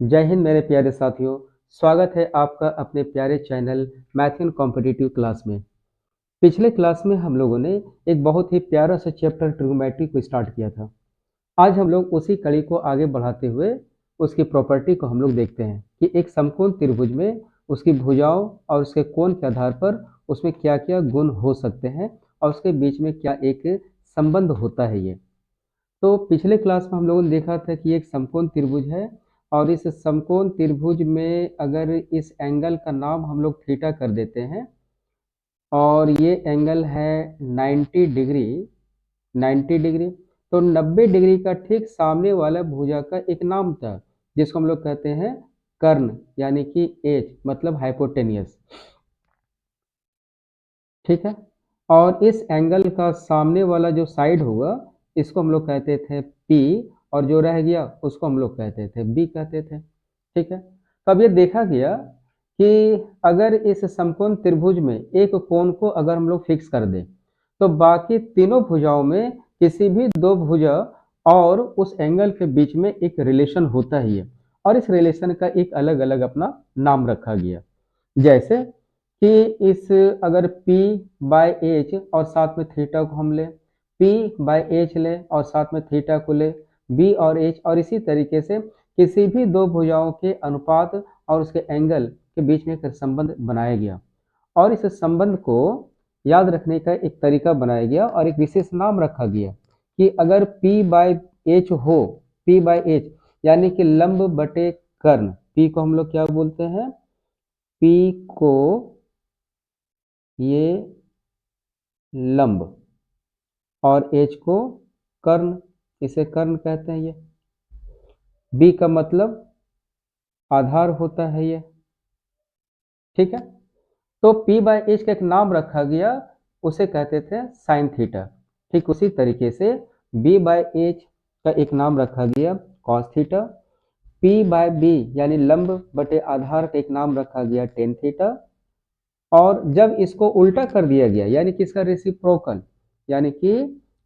जय हिंद मेरे प्यारे साथियों। स्वागत है आपका अपने प्यारे channel math in competitive class में। पिछले क्लास में हम लोगों ने एक बहुत ही प्यारा सा चैप्टर ट्रिग्नोमेट्री को स्टार्ट किया था। आज हम लोग उसी कड़ी को आगे बढ़ाते हुए उसकी प्रॉपर्टी को हम लोग देखते हैं कि एक समकोण त्रिभुज में उसकी भुजाओं और उसके कोण के आधार पर उसमें क्या क्या गुण हो सकते हैं और उसके बीच में क्या एक संबंध होता है। ये तो पिछले क्लास में हम लोगों ने देखा था कि एक समकोण त्रिभुज है और इस समकोण त्रिभुज में अगर इस एंगल का नाम हम लोग थीटा कर देते हैं और ये एंगल है 90 डिग्री 90 डिग्री, तो 90 डिग्री का ठीक सामने वाला भुजा का एक नाम था जिसको हम लोग कहते हैं कर्ण, यानी कि एच मतलब हाइपोटेनियस। ठीक है। और इस एंगल का सामने वाला जो साइड होगा इसको हम लोग कहते थे P, और जो रह गया उसको हम लोग कहते थे B कहते थे। ठीक है। तो अब ये देखा गया कि अगर इस समकोण त्रिभुज में एक कोण को अगर हम लोग फिक्स कर दें तो बाकी तीनों भुजाओं में किसी भी दो भुजा और उस एंगल के बीच में एक रिलेशन होता ही है, और इस रिलेशन का एक अलग अलग अपना नाम रखा गया। जैसे कि इस अगर P बाय एच और साथ में थीटा को हम ले, P बाय एच ले और साथ में थीटा को ले, B और H, और इसी तरीके से किसी भी दो भुजाओं के अनुपात और उसके एंगल के बीच में एक संबंध बनाया गया, और इस संबंध को याद रखने का एक तरीका बनाया गया और एक विशेष नाम रखा गया कि अगर P बाय एच हो, P बाय एच यानी कि लंब बटे कर्ण, P को हम लोग क्या बोलते हैं, P को ये लंब और H को कर्ण, इसे कर्ण कहते हैं। ये B का मतलब आधार होता है ये। ठीक है। तो P बाय एच का एक नाम रखा गया, उसे कहते थे साइन थीटा। ठीक उसी तरीके से B बाय एच का एक नाम रखा गया cos theta, P by B यानी लंब बटे आधार का एक नाम रखा गया टेन थीटा, और जब इसको उल्टा कर दिया गया यानी कि इसका रेसिप्रोकल यानी कि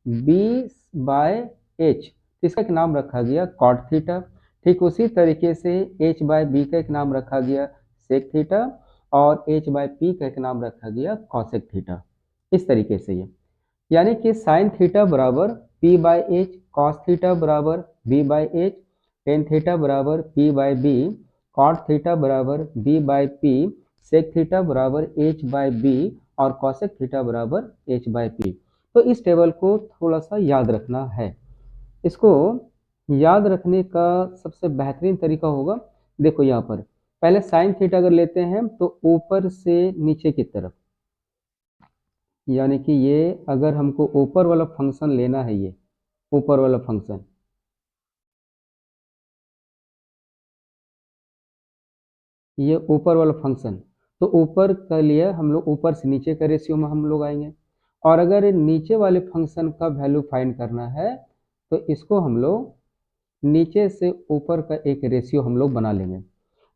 B बाय एच, इसका एक नाम रखा गया कॉट थीटा। ठीक उसी तरीके से H बाय बी का एक नाम रखा गया सेक थीटा, और H बाय पी का एक नाम रखा गया कॉसेक थीटा। इस तरीके से ये यानी कि साइन थीटा बराबर P by H, cos theta बराबर B by H, tan theta बराबर P by B, cot theta बराबर B by P, sec theta बराबर H बाय बी, और कॉसेक थीटा बराबर H बाय पी। तो इस टेबल को थोड़ा सा याद रखना है। इसको याद रखने का सबसे बेहतरीन तरीका होगा, देखो यहाँ पर पहले साइन थीटा अगर लेते हैं तो ऊपर से नीचे की तरफ, यानी कि ये अगर हमको ऊपर वाला फंक्शन लेना है, ये ऊपर वाला फंक्शन, ये ऊपर वाला फंक्शन, तो ऊपर के लिए हम लोग ऊपर से नीचे का रेशियो में हम लोग आएंगे, और अगर नीचे वाले फंक्शन का वैल्यू फाइंड करना है तो इसको हम लोग नीचे से ऊपर का एक रेशियो हम लोग बना लेंगे।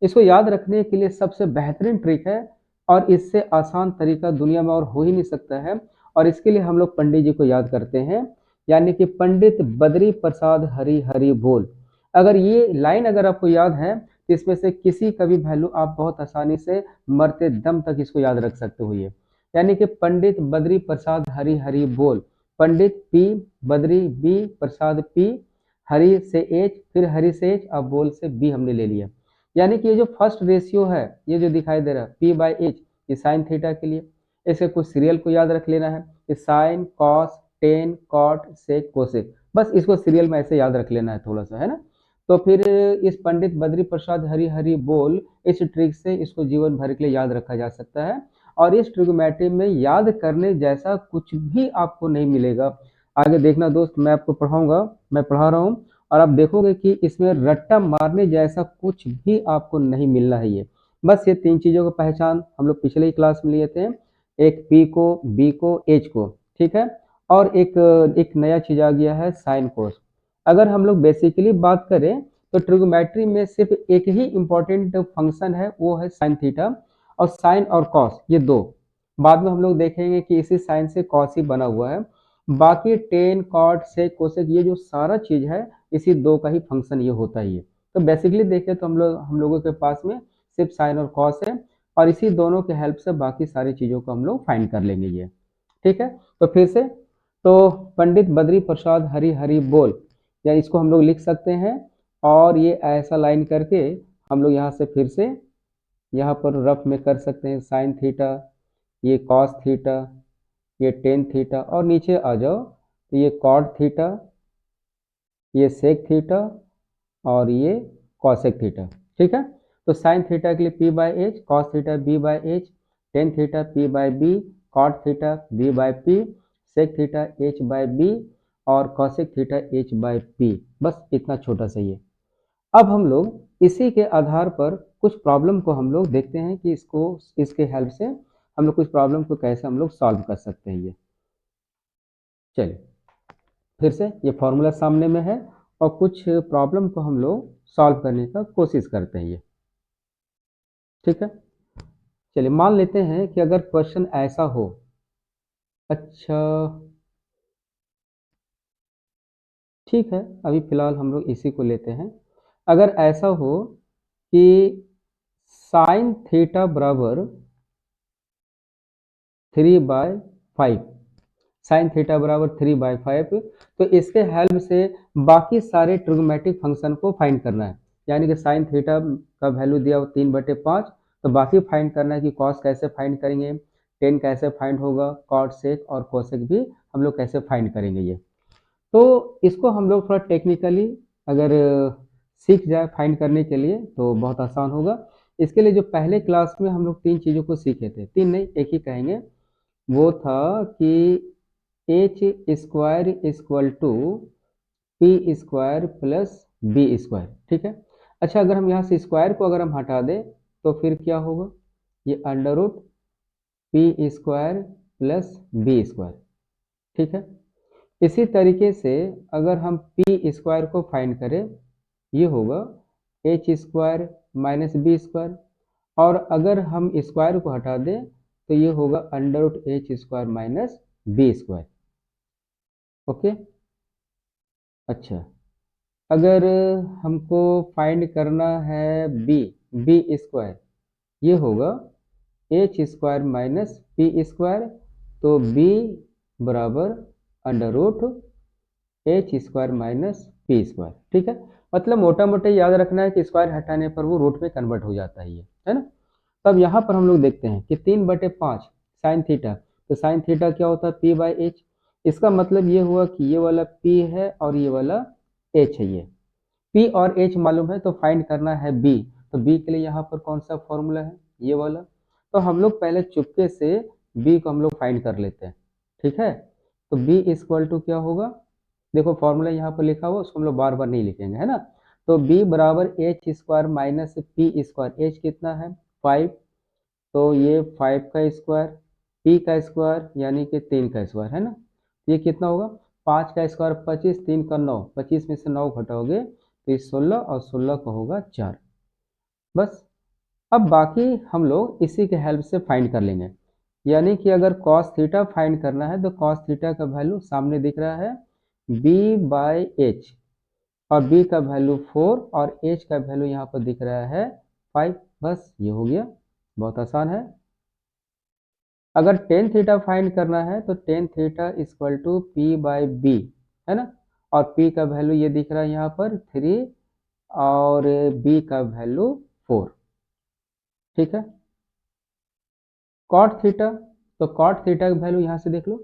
इसको याद रखने के लिए सबसे बेहतरीन ट्रिक है, और इससे आसान तरीका दुनिया में और हो ही नहीं सकता है, और इसके लिए हम लोग पंडित जी को याद करते हैं, यानी कि पंडित बद्री प्रसाद हरि हरि बोल। अगर ये लाइन अगर आपको याद है तो इसमें से किसी का भी वैल्यू आप बहुत आसानी से मरते दम तक इसको याद रख सकते हो। ये यानी कि पंडित बद्री प्रसाद हरि हरि बोल, पंडित पी, बद्री बी, प्रसाद पी, हरि से एच, फिर हरि से एच, अब बोल से बी हमने ले लिया। यानी कि ये जो फर्स्ट रेशियो है ये जो दिखाई दे रहा है पी बाई एच, ये साइन थीटा के लिए, इसके कुछ सीरियल को याद रख लेना है कि sine cos tan cot sec cosec, बस इसको सीरियल में ऐसे याद रख लेना है थोड़ा सा, है ना। तो फिर इस पंडित बद्री प्रसाद हरि हरि बोल इस ट्रिक से इसको जीवन भर के लिए याद रखा जा सकता है, और इस ट्रिग्नोमेट्री में याद करने जैसा कुछ भी आपको नहीं मिलेगा। आगे देखना दोस्त, मैं आपको पढ़ाऊंगा, मैं पढ़ा रहा हूँ, और आप देखोगे कि इसमें रट्टा मारने जैसा कुछ भी आपको नहीं मिलना है। ये बस ये तीन चीजों का पहचान हम लोग पिछले ही क्लास में लिए थे, एक पी को, बी को, एच को। ठीक है। और एक नया चीज आ गया है साइन कोस। अगर हम लोग बेसिकली बात करें तो ट्रिग्नोमेट्री में सिर्फ एक ही इंपॉर्टेंट फंक्शन है, वो है साइन थीटा, और साइन और कॉस ये दो, बाद में हम लोग देखेंगे कि इसी साइन से कॉस ही बना हुआ है। बाकी टेन कॉट सेक कोसेक ये जो सारा चीज है इसी दो का ही फंक्शन ये होता ही है। तो बेसिकली देखें तो हम लोगों के पास में सिर्फ साइन और कॉस है, और इसी दोनों के हेल्प से बाकी सारी चीज़ों को हम लोग फाइंड कर लेंगे ये। ठीक है, तो फिर से तो पंडित बद्री प्रसाद हरि हरि बोल, या इसको हम लोग लिख सकते हैं, और ये ऐसा लाइन करके हम लोग यहाँ से फिर से यहाँ पर रफ में कर सकते हैं, साइन थीटा, ये कॉस थीटा, ये टेन थीटा, और नीचे आ जाओ तो ये कॉट थीटा, ये सेक थीटा, और ये कॉसेक थीटा। ठीक है, तो साइन थीटा के लिए P by H, cos theta B by H, tan theta P by B, cot theta B by P, sec theta H by B, और cosec theta H by P. बस इतना छोटा सा ये। अब हम लोग इसी के आधार पर कुछ प्रॉब्लम को हम लोग देखते हैं कि इसके हेल्प से हम लोग कुछ प्रॉब्लम को कैसे हम लोग सॉल्व कर सकते हैं ये। चलिए फिर से ये फॉर्मूला सामने में है, और कुछ प्रॉब्लम को हम लोग सॉल्व करने का कोशिश करते हैं ये। ठीक है, चलिए मान लेते हैं कि अगर क्वेश्चन ऐसा हो, अच्छा ठीक है, अभी फिलहाल हम लोग इसी को लेते हैं। अगर ऐसा हो कि साइन थीटा बराबर 3/5, साइन थीटा बराबर 3/5, तो इसके हेल्प से बाकी सारे ट्रिग्नोमेट्रिक फंक्शन को फाइंड करना है। यानी कि साइन थीटा का वैल्यू दिया हो 3/5, तो बाकी फाइंड करना है कि कॉस कैसे फाइंड करेंगे, टेन कैसे फाइंड होगा, कॉट सेक और कोसेक भी हम लोग कैसे फाइंड करेंगे ये। तो इसको हम लोग थोड़ा टेक्निकली अगर सीख जाए फाइंड करने के लिए तो बहुत आसान होगा। इसके लिए जो पहले क्लास में हम लोग तीन चीज़ों को सीखे थे, तीन नहीं एक ही कहेंगे, वो था कि H square equal to P square plus B square. ठीक है, अच्छा अगर हम यहाँ से स्क्वायर को अगर हम हटा दें तो फिर क्या होगा, ये under root P square plus B square. ठीक है, इसी तरीके से अगर हम पी स्क्वायर को फाइंड करें, ये होगा H square minus B square, और अगर हम स्क्वायर को हटा दें तो ये होगा under root H square minus B square. Okay, अच्छा अगर हमको फाइंड करना है बी, बी स्क्वायर, ये होगा H square minus P square, तो बी बराबर under root H square minus P square. ठीक है, मतलब मोटा मोटा याद रखना है कि स्क्वायर हटाने पर वो रूट में कन्वर्ट हो जाता है ये, है ना। तब यहाँ पर हम लोग देखते हैं कि 3/5 साइन थीटा, तो साइन थीटा क्या होता है पी बाई एच। इसका मतलब ये हुआ कि ये वाला पी है और ये वाला एच है। ये पी और एच मालूम है, तो फाइंड करना है बी, तो बी के लिए यहाँ पर कौन सा फॉर्मूला है, ये वाला। तो हम लोग पहले चुपके से बी को हम लोग फाइंड कर लेते हैं। ठीक है, तो बी इक्वल टू क्या होगा, देखो फॉर्मूला यहाँ पर लिखा हुआ, उसको हम लोग बार बार नहीं लिखेंगे, है ना। तो बी बराबर H square minus P square, H कितना है 5, तो ये 5 का स्क्वायर, पी का स्क्वायर यानी कि 3 का स्क्वायर, है ना। ये कितना होगा 5 का स्क्वायर 25, 3 का 9, 25 में से 9 घटाओगे तो ये 16, और 16 का होगा 4। बस अब बाकी हम लोग इसी के हेल्प से फाइंड कर लेंगे। यानी कि अगर cos थीटा फाइंड करना है तो cos थीटा का वैल्यू सामने दिख रहा है b बाई एच, और b का वैल्यू 4 और h का वैल्यू यहाँ पर दिख रहा है 5। बस ये हो गया, बहुत आसान है। अगर टेन थीटा फाइंड करना है तो tan theta equal to P by B, है ना, और p का वैल्यू ये दिख रहा है यहाँ पर 3 और b का वैल्यू 4। ठीक है, कॉट थीटा, तो कॉट थीटा का वैल्यू यहाँ से देख लो,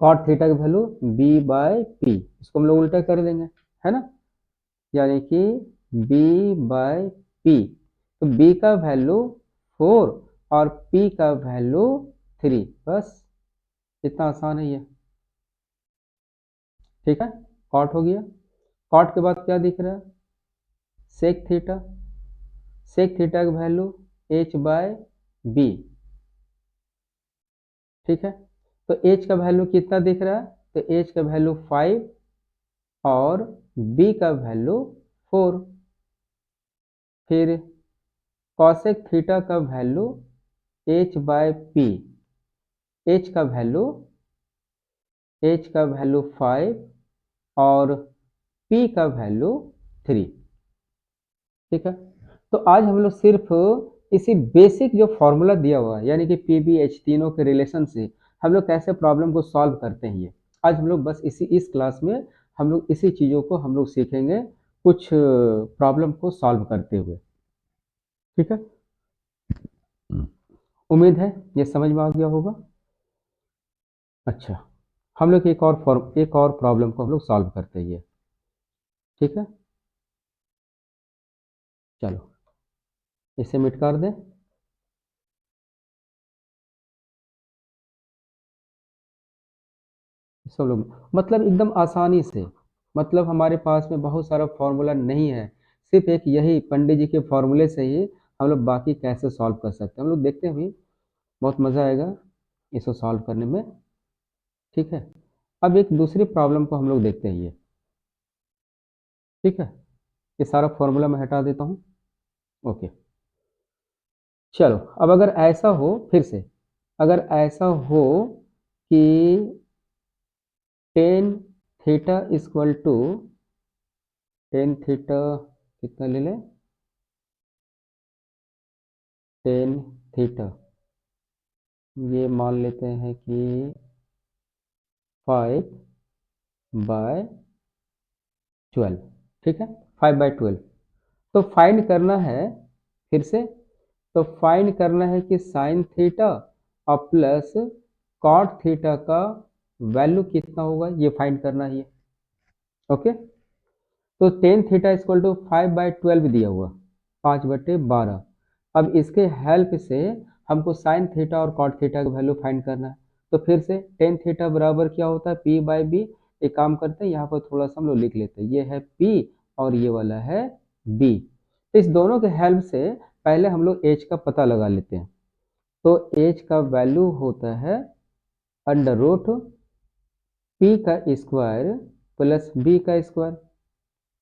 कॉट थीटा का वैल्यू b बाई पी, इसको हम लोग उल्टा कर देंगे, है ना, यानी कि b बाई पी, तो b का वैल्यू 4 और p का वैल्यू 3। बस इतना आसान है ये। ठीक है, कॉट हो गया। कॉट के बाद क्या दिख रहा है सेक थीटा, सेक थीटा का वैल्यू h बाय बी। ठीक है, तो h का वैल्यू कितना दिख रहा है, तो h का वैल्यू 5 और b का वैल्यू 4। फिर कॉसेक थीटा का value h by P, h का वैल्यू 5 और p का वैल्यू 3। ठीक है, तो आज हम लोग सिर्फ इसी बेसिक जो फॉर्मूला दिया हुआ है, यानी कि PBH तीनों के रिलेशन से हम लोग कैसे प्रॉब्लम को सॉल्व करते हैं, ये आज हम लोग बस इस क्लास में हम लोग इसी चीज़ों को हम लोग सीखेंगे, कुछ प्रॉब्लम को सॉल्व करते हुए। ठीक है, उम्मीद है ये समझ में आ गया होगा। अच्छा, हम लोग एक और प्रॉब्लम को हम लोग सॉल्व करते हैं। ठीक है, चलो इसे मिट कर दें। सब लोग मतलब एकदम आसानी से, मतलब हमारे पास में बहुत सारा फॉर्मूला नहीं है, सिर्फ एक यही पंडित जी के फॉर्मूले से ही हम लोग बाकी कैसे सॉल्व कर सकते हैं हम लोग देखते हैं भी, बहुत मज़ा आएगा इसको सॉल्व करने में। ठीक है, अब एक दूसरी प्रॉब्लम को हम लोग देखते हैं ये। ठीक है, ये सारा फॉर्मूला मैं हटा देता हूँ। ओके, चलो अब अगर ऐसा हो, फिर से अगर ऐसा हो कि tan theta equal to tan theta, कितना ले लें, टेन थीटा, ये मान लेते हैं कि 5/12। ठीक है, 5/12। तो फाइंड करना है, फिर से तो फाइंड करना है कि साइन थीटा और प्लस कॉट थीटा का वैल्यू कितना होगा, ये फाइंड करना है। ओके, तो टेन थीटा इक्वल टू 5/12 दिया हुआ, 5/12। अब इसके हेल्प से हमको साइन थीटा और कॉट थीटा का वैल्यू फाइंड करना है। तो फिर से टेन थीटा बराबर क्या होता है, P/B। एक काम करते हैं, यहाँ पर थोड़ा सा हम लोग लिख लेते हैं, ये है P और ये वाला है B। तो इस दोनों के हेल्प से पहले हम लोग H का पता लगा लेते हैं। तो H का वैल्यू होता है अंडर रूट P का स्क्वायर प्लस B का स्क्वायर।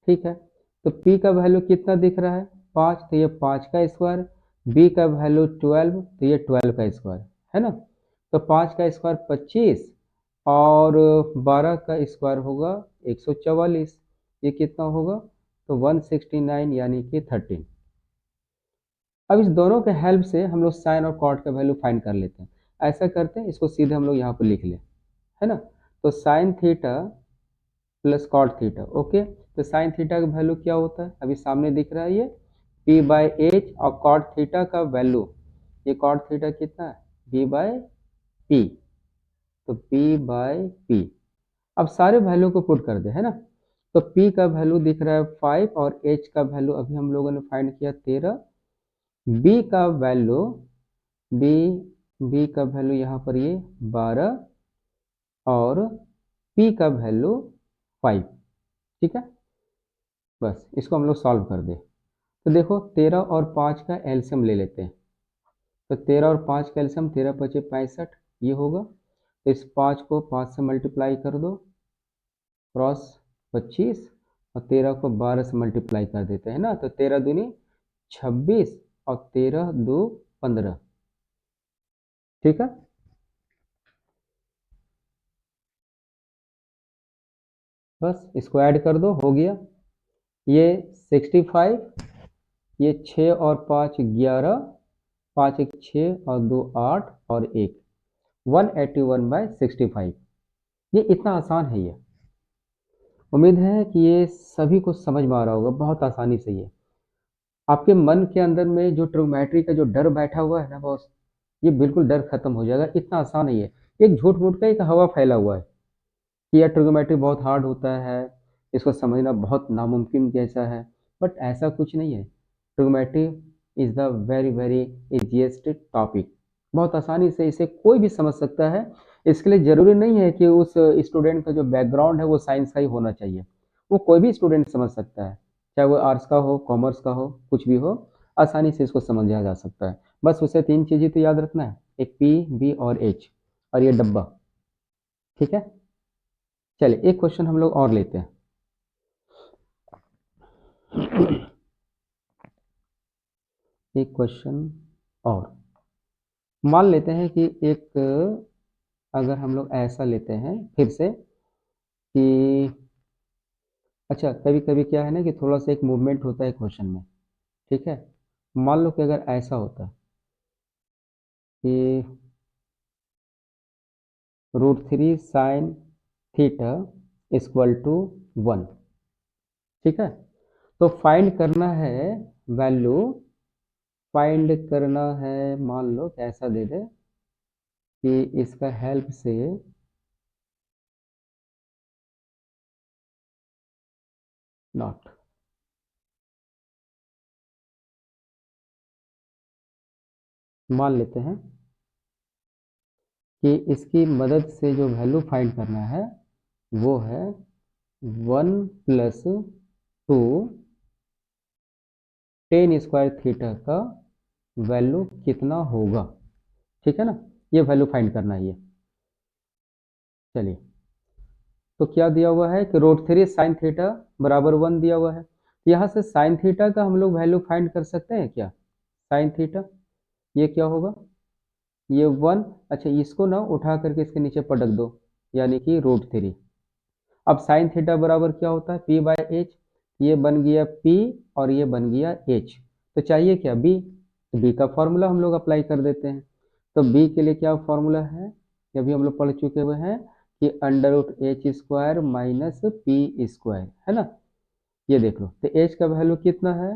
ठीक है, तो P का वैल्यू कितना दिख रहा है, 5, तो ये 5 का स्क्वायर। B का वैल्यू 12, तो ये 12 का स्क्वायर है ना। तो 5 का स्क्वायर 25 और 12 का स्क्वायर होगा 144। ये कितना होगा, तो 169 यानी कि 13। अब इस दोनों के हेल्प से हम लोग साइन और कॉट का वैल्यू फाइंड कर लेते हैं। ऐसा करते हैं, इसको सीधे हम लोग यहाँ पर लिख लें, है ना। तो sine theta plus cot theta. Okay, तो साइन थीटा का वैल्यू क्या होता है, अभी सामने दिख रहा है ये P/H, और कॉट थीटा का वैल्यू, ये कॉट थीटा कितना है, B/P। तो P/P, अब सारे वैल्यू को पुट कर दे, है ना। तो P का वैल्यू दिख रहा है 5 और H का वैल्यू अभी हम लोगों ने फाइंड किया 13। B का वैल्यू, B B का वैल्यू यहाँ पर ये 12 और P का वैल्यू 5। ठीक है, बस इसको हम लोग सॉल्व कर दे। तो देखो 13 और 5 का एलसीएम ले लेते हैं। तो 13 और 5 का एलसीएम, 13 पचे 65 ये होगा। तो इस 5 को 5 से मल्टीप्लाई कर दो, क्रॉस 25, और 13 को 12 से मल्टीप्लाई कर देते हैं ना। तो 13 दूनी 26 और 13 दो 15। ठीक है, बस इसको ऐड कर दो, हो गया ये 65, ये 6 और 5 11, 5 1 6 और 2 8 और 1 181/65। ये इतना आसान है ये, उम्मीद है कि ये सभी को समझ में आ रहा होगा, बहुत आसानी से ये आपके मन के अंदर में जो ट्रिग्नोमेट्री का जो डर बैठा हुआ है ना बॉस, ये बिल्कुल डर खत्म हो जाएगा। इतना आसान है ये, एक झूठ मूठ का एक हवा फैला हुआ है कि यार ट्रिग्नोमेट्री बहुत हार्ड होता है, इसको समझना बहुत नामुमकिन जैसा है, बट ऐसा कुछ नहीं है। Trigonometry is the very very easiest topic, बहुत आसानी से इसे कोई भी समझ सकता है। इसके लिए ज़रूरी नहीं है कि उस स्टूडेंट का जो बैकग्राउंड है वो साइंस का ही होना चाहिए, वो कोई भी स्टूडेंट समझ सकता है, चाहे वो आर्ट्स का हो, कॉमर्स का हो, कुछ भी हो, आसानी से इसको समझा जा सकता है। बस उसे तीन चीज़ें तो याद रखना है, एक P, B और H, और ये डब्बा। ठीक है, चलिए एक क्वेश्चन हम लोग और लेते हैं। एक क्वेश्चन और मान लेते हैं कि एक, अगर हम लोग ऐसा लेते हैं फिर से कि अच्छा, कभी कभी क्या है ना कि थोड़ा सा एक मूवमेंट होता है क्वेश्चन में, ठीक है। मान लो कि अगर ऐसा होता कि √3 sin थीटा इक्वल टू 1, ठीक है। तो फाइंड करना है वैल्यू, फाइंड करना है, मान लो कि ऐसा दे दे कि इसका हेल्प से नॉट, मान लेते हैं कि इसकी मदद से जो वैल्यू फाइंड करना है वो है 1 + 2 टेन स्क्वायर थीटा का वैल्यू कितना होगा, ठीक है ना। ये वैल्यू फाइंड करना है ये। चलिए, तो क्या दिया हुआ है कि √3 sin थीटा बराबर 1 दिया हुआ है। यहाँ से साइन थीटा का हम लोग वैल्यू फाइंड कर सकते हैं क्या। साइन थीटा ये क्या होगा, ये 1। अच्छा, इसको ना उठा करके इसके नीचे पटक दो, यानी कि √3। अब साइन थीटा बराबर क्या होता है, P/H। ये बन गया P और ये बन गया H। तो चाहिए क्या, B। तो B का फॉर्मूला हम लोग अप्लाई कर देते हैं। तो B के लिए क्या फॉर्मूला है, ये भी हम लोग पढ़ चुके हुए हैं कि √H² माइनस P² है ना। ये देख लो, तो H का वैल्यू कितना है,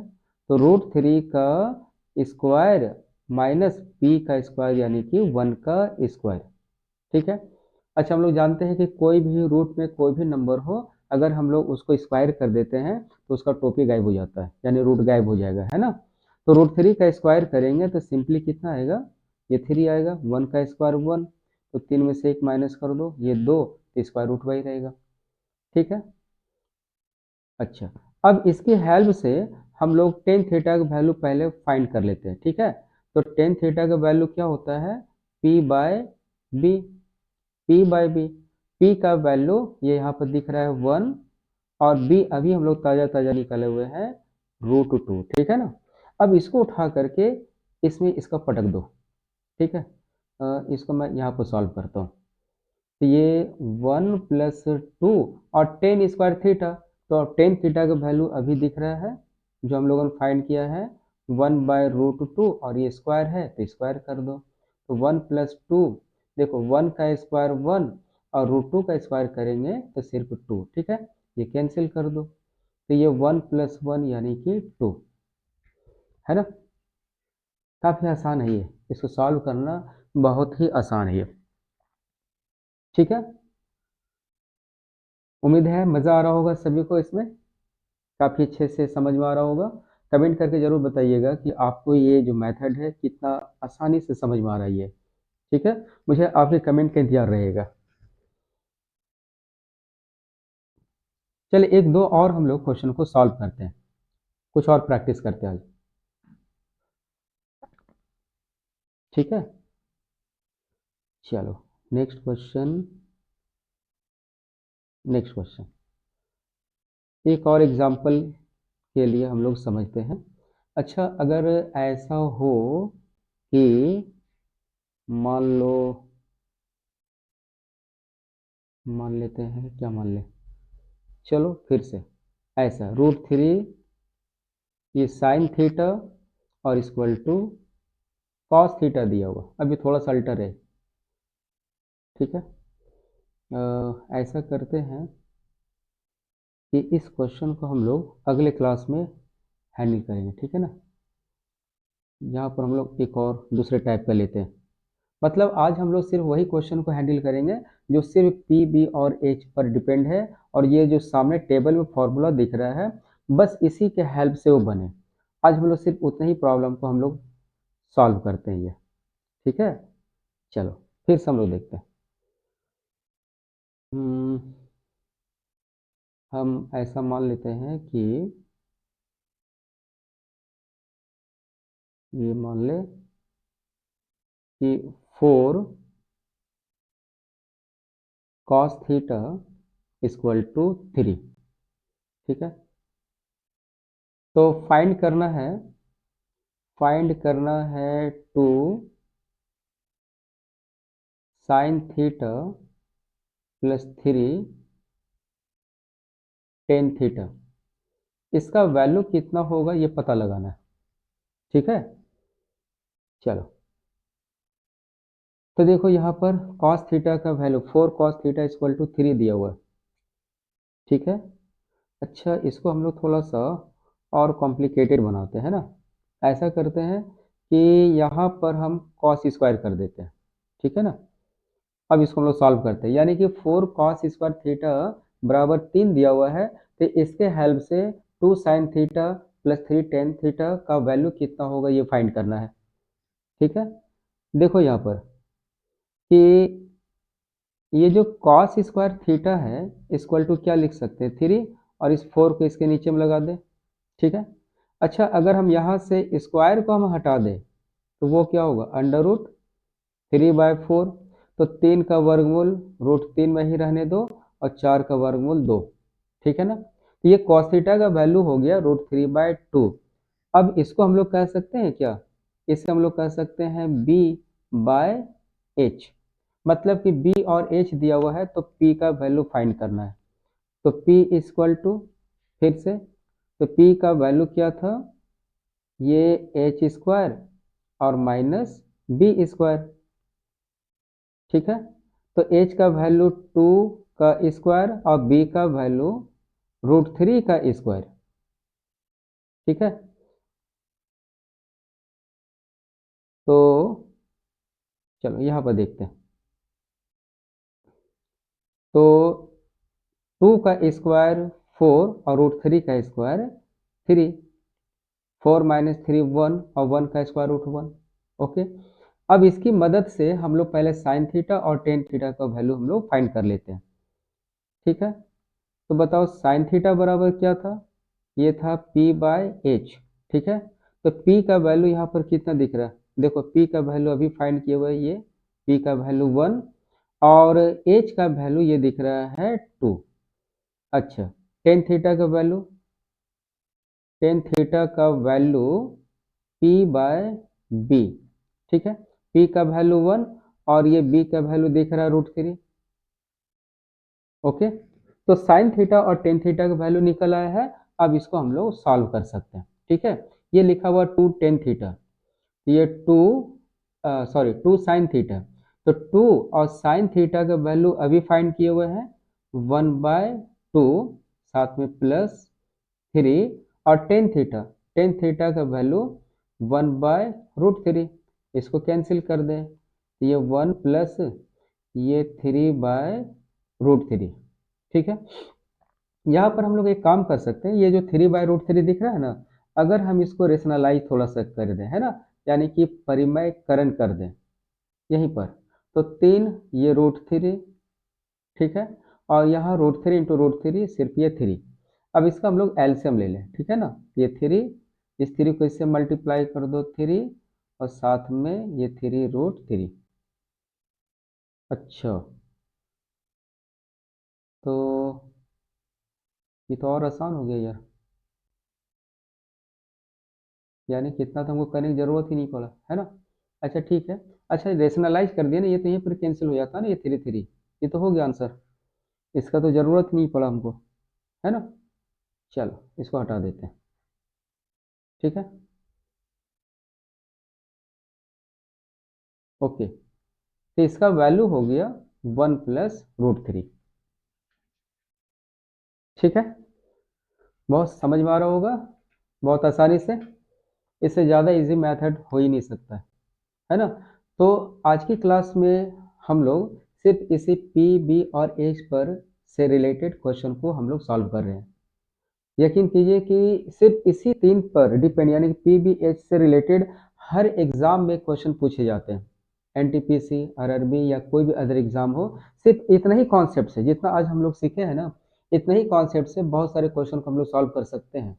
तो √3 का स्क्वायर माइनस P का स्क्वायर यानी कि 1 का स्क्वायर, ठीक है। अच्छा, हम लोग जानते हैं कि कोई भी रूट में कोई भी नंबर हो, अगर हम लोग उसको स्क्वायर कर देते हैं तो उसका टोपी गायब हो जाता है, यानी रूट गायब हो जाएगा, है ना। तो √3 का स्क्वायर करेंगे तो सिंपली कितना आएगा, ये 3 आएगा, 1 का स्क्वायर 1, तो 3 में से 1 माइनस कर दो, ये 2, तो स्क्वायर रूट वही रहेगा, ठीक है। अच्छा, अब इसकी हेल्प से हम लोग टेन थीटा का वैल्यू पहले फाइंड कर लेते हैं, ठीक है। तो टेन थीटा का वैल्यू क्या होता है, P/B। P/B, P का वैल्यू ये यहाँ पर दिख रहा है 1, और B अभी हम लोग ताज़ा ताज़ा निकाले हुए हैं √2, ठीक है ना। अब इसको उठा करके इसमें इसका पटक दो, ठीक है। इसको मैं यहाँ पर सॉल्व करता हूँ। तो ये 1 + 2 और टेन स्क्वायर थीटा, तो टेन थीटा का वैल्यू अभी दिख रहा है जो हम लोगों ने फाइंड किया है 1/√2, और ये स्क्वायर है तो स्क्वायर कर दो। तो 1 + 2, देखो 1 का स्क्वायर 1 और √2 का स्क्वायर करेंगे तो सिर्फ 2, ठीक है। ये कैंसिल कर दो, तो ये 1 + 1 यानी कि 2, है ना। काफ़ी आसान है ये, इसको सॉल्व करना बहुत ही आसान है ये, ठीक है। उम्मीद है मज़ा आ रहा होगा सभी को इसमें, काफ़ी अच्छे से समझ में आ रहा होगा। कमेंट करके ज़रूर बताइएगा कि आपको ये जो मेथड है कितना आसानी से समझ में आ रहा है ये, ठीक है। मुझे आपके कमेंट का इंतजार रहेगा। चलिए, एक दो और हम लोग क्वेश्चन को सॉल्व करते हैं, कुछ और प्रैक्टिस करते हैं आज, ठीक है। चलो, नेक्स्ट क्वेश्चन, नेक्स्ट क्वेश्चन, एक और एग्जांपल के लिए हम लोग समझते हैं। अच्छा, अगर ऐसा हो कि मान लो, मान लेते हैं, क्या मान ले, चलो फिर से ऐसा √3 ये साइन थीटा और इक्वल टू कॉस थीटा दिया हुआ, अभी थोड़ा सा अल्टर है, ठीक है। ऐसा करते हैं कि इस क्वेश्चन को हम लोग अगले क्लास में हैंडल करेंगे, ठीक है ना। यहाँ पर हम लोग एक और दूसरे टाइप का लेते हैं, मतलब आज हम लोग सिर्फ वही क्वेश्चन को हैंडल करेंगे जो सिर्फ पी, बी और एच पर डिपेंड है, और ये जो सामने टेबल में फॉर्मूला दिख रहा है बस इसी के हेल्प से वो बने। आज हम लोग सिर्फ उतने ही प्रॉब्लम को हम लोग सॉल्व करते हैं ये, ठीक है। चलो, फिर से हम लोग देखते हैं। हम्म, हम ऐसा मान लेते हैं कि ये मान ले कि 4 cos θ = 3, ठीक है। तो फाइंड करना है 2 sin θ + 3 टेन थीटा, इसका वैल्यू कितना होगा ये पता लगाना है। ठीक है, चलो तो देखो यहाँ पर cos थीटा का value 4 cos theta equal to 3 दिया हुआ है। ठीक है, अच्छा इसको हम लोग थोड़ा सा और कॉम्प्लिकेटेड बनाते हैं ना। ऐसा करते हैं कि यहाँ पर हम कॉस स्क्वायर कर देते हैं। ठीक है ना, अब इसको हम लोग सॉल्व करते हैं, यानी कि 4 कॉस स्क्वायर थीटा बराबर 3 दिया हुआ है, तो इसके हेल्प से 2 sign theta plus 3 tan theta का वैल्यू कितना होगा ये फाइंड करना है। ठीक है, देखो यहाँ पर कि ये जो कॉस स्क्वायर थीटा है इक्वल टू क्या लिख सकते हैं 3, और इस 4 को इसके नीचे में लगा दें। ठीक है, अच्छा अगर हम यहाँ से स्क्वायर को हम हटा दें तो वो क्या होगा अंडर रूट 3/4, तो 3 का वर्गमूल √3 में ही रहने दो और 4 का वर्गमूल 2। ठीक है ना, तो ये cos थीटा का वैल्यू हो गया √3/2। अब इसको हम लोग कह सकते हैं क्या, इसे हम लोग कह सकते हैं b/h, मतलब कि b और h दिया हुआ है तो p का वैल्यू फाइंड करना है। तो p इक्वल टू, फिर से तो p का वैल्यू क्या था, ये h स्क्वायर और माइनस बी स्क्वायर। ठीक है, तो h का वैल्यू 2 का स्क्वायर और b का वैल्यू √3 का स्क्वायर। ठीक है, तो चलो यहाँ पर देखते हैं, तो 2 का स्क्वायर 4 और √3 का स्क्वायर 3, 4 माइनस 3 1 और 1 का स्क्वायर √1। ओके, अब इसकी मदद से हम लोग पहले साइन थीटा और टेन थीटा का वैल्यू हम लोग फाइंड कर लेते हैं। ठीक है, तो बताओ साइन थीटा बराबर क्या था, ये था p/h। ठीक है, तो p का वैल्यू यहाँ पर कितना दिख रहा है, देखो p का वैल्यू अभी फाइंड किए हुए ये p का वैल्यू 1 और h का वैल्यू ये दिख रहा है 2। अच्छा टेन थीटा का वैल्यू, टेन थीटा का वैल्यू p/b। ठीक है, p का वैल्यू 1 और ये b का वैल्यू दिख रहा है √3। ओके, तो साइन थीटा और टेन थीटा का वैल्यू निकल आया है। अब इसको हम लोग सॉल्व कर सकते हैं। ठीक है, ये लिखा हुआ 2 टेन थीटा, ये 2 सॉरी 2 साइन थीटा, तो 2 और साइन थीटा का वैल्यू अभी फाइंड किए हुए हैं 1/2, साथ में प्लस 3, और टेन थीटा का वैल्यू 1/√3, इसको कैंसिल कर दें, तो ये 1 प्लस ये 3/√3। ठीक है, यहाँ पर हम लोग एक काम कर सकते हैं, ये जो 3/√3 दिख रहा है ना, अगर हम इसको रेशनलाइज थोड़ा सा कर दें, है ना, यानी कि परिमयकरण कर दें यहीं पर, तो 3 ये √3। ठीक है, और यहाँ √3 इंटू √3 सिर्फ ये 3। अब इसका हम लोग एलसीएम ले लें। ठीक है ना, ये 3, इस 3 को इससे मल्टीप्लाई कर दो 3 और साथ में ये 3√3। अच्छा, तो ये तो और आसान हो गया यार, यानी कितना तो हमको करने की जरूरत ही नहीं पड़ा, है ना। अच्छा ठीक है, अच्छा रेशनलाइज कर दिया ना, ये तो यहीं पर कैंसिल हो जाता है ना, ये 3 ये तो हो गया आंसर, इसका तो जरूरत नहीं पड़ा हमको, है ना। चलो इसको हटा देते हैं। ठीक है, ओके, तो इसका वैल्यू हो गया 1 प्लस √3। ठीक है, बहुत समझ में आ रहा होगा, बहुत आसानी से, इससे ज़्यादा इजी मेथड हो ही नहीं सकता है ना। तो आज की क्लास में हम लोग सिर्फ इसी पी बी और एच पर से रिलेटेड क्वेश्चन को हम लोग सॉल्व कर रहे हैं। यकीन कीजिए कि सिर्फ इसी 3 पर डिपेंड, यानी कि पी बी एच से रिलेटेड हर एग्जाम में क्वेश्चन पूछे जाते हैं, एनटीपीसी आरआरबी या कोई भी अदर एग्जाम हो, सिर्फ इतना ही कॉन्सेप्ट से जितना आज हम लोग सीखे हैं ना, इतना ही कॉन्सेप्ट से बहुत सारे क्वेश्चन को हम लोग सॉल्व कर सकते हैं,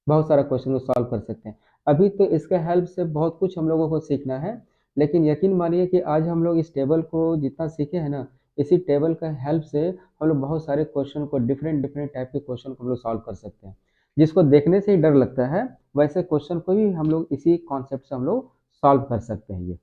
बहुत सारा क्वेश्चन को सॉल्व कर सकते हैं। अभी तो इसके हेल्प से बहुत कुछ हम लोगों को सीखना है, लेकिन यकीन मानिए कि आज हम लोग इस टेबल को जितना सीखे हैं ना, इसी टेबल का हेल्प से हम लोग बहुत सारे क्वेश्चन को, डिफरेंट डिफरेंट टाइप के क्वेश्चन को हम लोग सॉल्व कर सकते हैं। जिसको देखने से ही डर लगता है, वैसे क्वेश्चन को भी हम लोग इसी कॉन्सेप्ट से हम लोग सॉल्व कर सकते हैं ये।